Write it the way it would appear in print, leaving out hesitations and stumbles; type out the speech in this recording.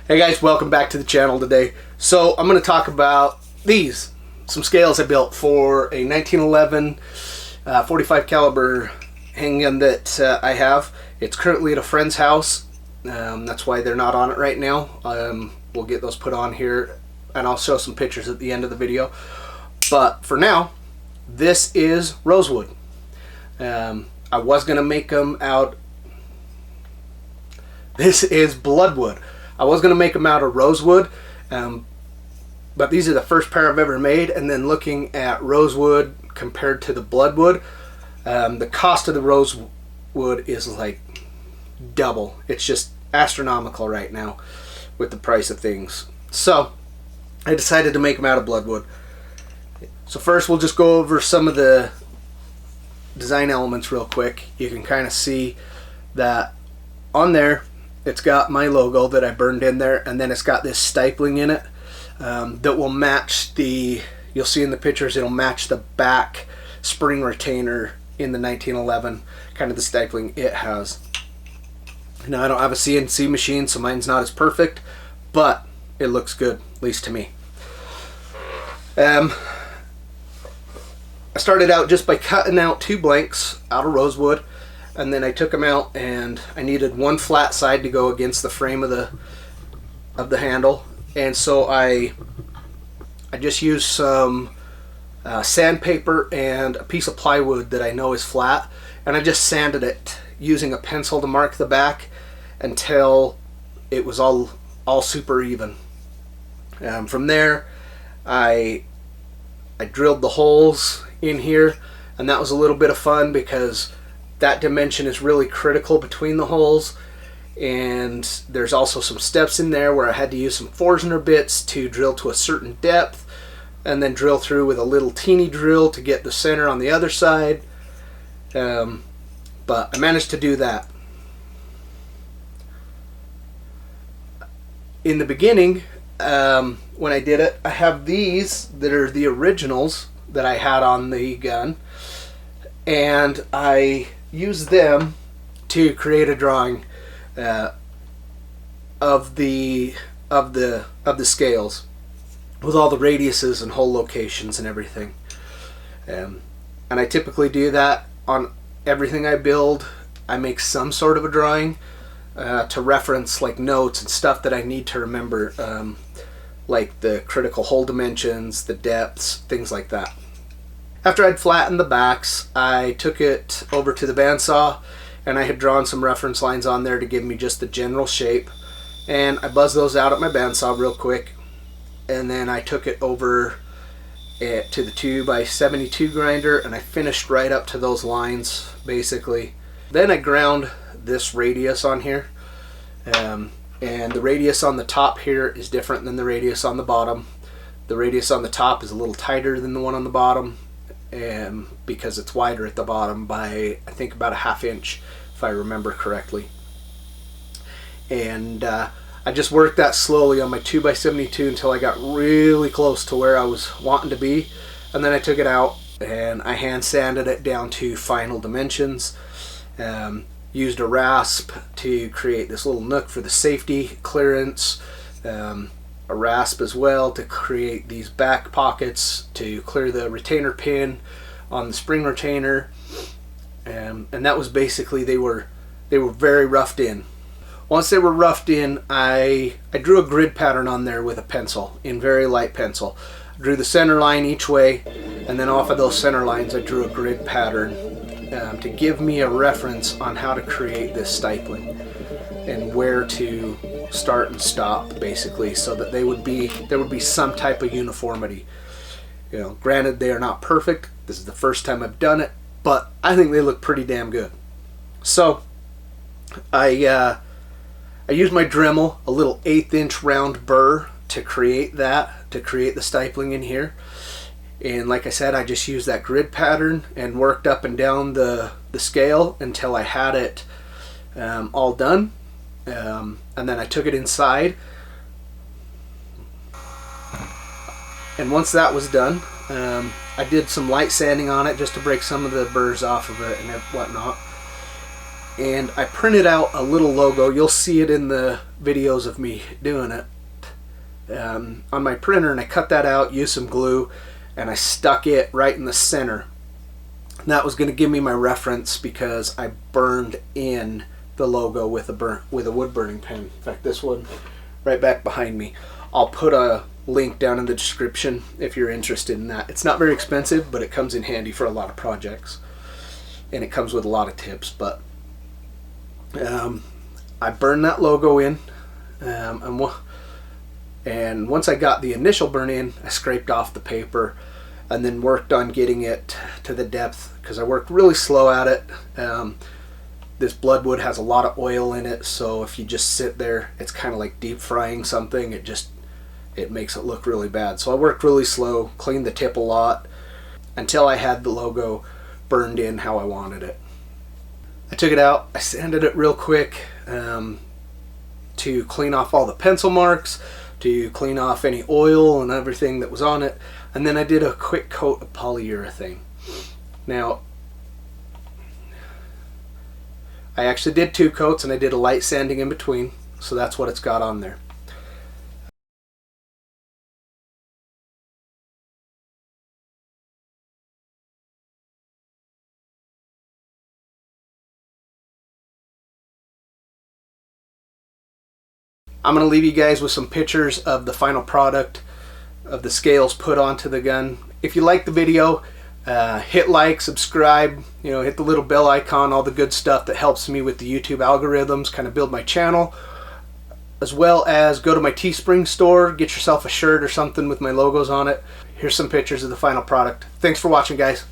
Hey guys, welcome back to the channel today. So I'm going to talk about some scales I built for a 1911 45 caliber handgun that I have. It's currently at a friend's house. That's why they're not on it right now. We'll get those put on here and I'll show some pictures at the end of the video. But for now, this is rosewood. I was going to make them out. This is bloodwood. I was going to make them out of rosewood, but these are the first pair I've ever made. And then looking at rosewood compared to the bloodwood, the cost of the rosewood is like double. It's just astronomical right now with the price of things. So I decided to make them out of bloodwood. So first we'll just go over some of the design elements real quick. You can kind of see that on there it's got my logo that I burned in there, and then it's got this stippling in it that will match the, you'll see in the pictures, it'll match the back spring retainer in the 1911, kind of the stippling it has. Now I don't have a CNC machine, so mine's not as perfect, but it looks good, at least to me. I started out just by cutting out 2 blanks out of rosewood, and then I took them out and I needed one flat side to go against the frame of the handle, and so I just used some sandpaper and a piece of plywood that I know is flat, and I just sanded it using a pencil to mark the back until it was all super even. From there I drilled the holes in here, and that was a little bit of fun because that dimension is really critical between the holes, and there's also some steps in there where I had to use some Forstner bits to drill to a certain depth and then drill through with a little teeny drill to get the center on the other side, but I managed to do that. In the beginning, when I did it, I have these that are the originals that I had on the gun, and I use them to create a drawing of the scales with all the radiuses and hole locations and everything. And I typically do that on everything I build. I make some sort of a drawing to reference like notes and stuff that I need to remember, like the critical hole dimensions, the depths, things like that. After I'd flattened the backs, I took it over to the bandsaw, and I had drawn some reference lines on there to give me just the general shape, and I buzzed those out at my bandsaw real quick, and then I took it over to the 2x72 grinder, and I finished right up to those lines basically. Then I ground this radius on here, and the radius on the top here is different than the radius on the bottom. The radius on the top is a little tighter than the one on the bottom, because it's wider at the bottom by I think about a ½ inch if I remember correctly. And I just worked that slowly on my 2x72 until I got really close to where I was wanting to be, and then I took it out and I hand sanded it down to final dimensions. Used a rasp to create this little nook for the safety clearance, a rasp as well to create these back pockets to clear the retainer pin on the spring retainer, and that was basically, they were very roughed in. Once they were roughed in, I drew a grid pattern on there with a pencil, in very light pencil. I drew the center line each way, and then off of those center lines I drew a grid pattern to give me a reference on how to create this stippling and where to start and stop, basically, so that there would be some type of uniformity. You know, granted they are not perfect. This is the first time I've done it, but I think they look pretty damn good. So I used my Dremel, a little 1/8 inch round burr, to create the stippling in here. And like I said, I just used that grid pattern and worked up and down the scale until I had it all done. And then I took it inside, and once that was done, I did some light sanding on it just to break some of the burrs off of it and whatnot. and I printed out a little logo. You'll see it in the videos of me doing it on my printer, and I cut that out, used some glue, and I stuck it right in the center. And that was going to give me my reference because I burned in the logo with a wood burning pen. In fact, this one right back behind me. I'll put a link down in the description if you're interested in that. It's not very expensive, but it comes in handy for a lot of projects, and it comes with a lot of tips. But I burned that logo in, and once I got the initial burn in, I scraped off the paper and then worked on getting it to the depth, because I worked really slow at it. This Bloodwood has a lot of oil in it, so if you just sit there, it's kind of like deep frying something. It makes it look really bad. So I worked really slow, cleaned the tip a lot, until I had the logo burned in how I wanted it. I took it out, I sanded it real quick to clean off all the pencil marks, to clean off any oil and everything that was on it, and then I did a quick coat of polyurethane. Now, I actually did 2 coats, and I did a light sanding in between, so that's what it's got on there. I'm going to leave you guys with some pictures of the final product of the scales put onto the gun. If you like the video, hit like, subscribe, hit the little bell icon, all the good stuff that helps me with the YouTube algorithms, kind of build my channel, as well as go to my Teespring store, get yourself a shirt or something with my logos on it. Here's some pictures of the final product. Thanks for watching, guys.